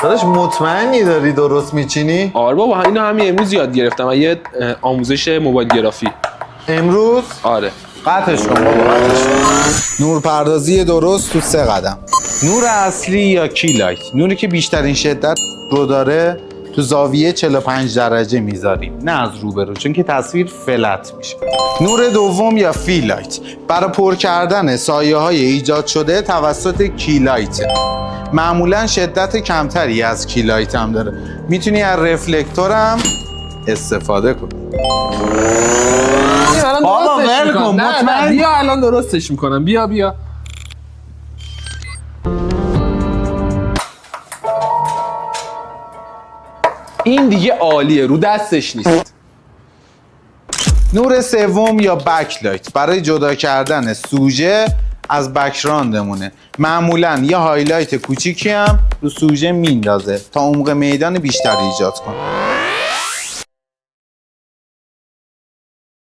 داداش مطمئنی داری درست میچینی؟ آره بابا اینو همین امروز یاد گرفتم یه آموزش موبایل گرافی. امروز؟ آره. قطعش کن بابا قطعش کن. نورپردازی درست تو 3 قدم. نور اصلی یا کیلایت؟ نوری که بیشترین شدت رو داره تو زاویه 45 درجه میذاریم، نه از روبرو، چون که تصویر فلت میشه. نور دوم یا فیلایت؟ برای پر کردن سایه های ایجاد شده توسط کیلایت. معمولا شدت کمتری از کیلایت هم داره. میتونی از رفلکتور هم استفاده کنی. بابا ول کن، مطمئن؟ بیا الان درستش میکنم. بیا این دیگه عالیه، رو دستش نیست. نور سوم یا بکلایت؟ برای جدا کردن سوژه از بک‌گراندمونه. معمولا یه هایلایت کوچیکی هم رو سوژه میندازه تا عمق میدان بیشتری ایجاد کنه.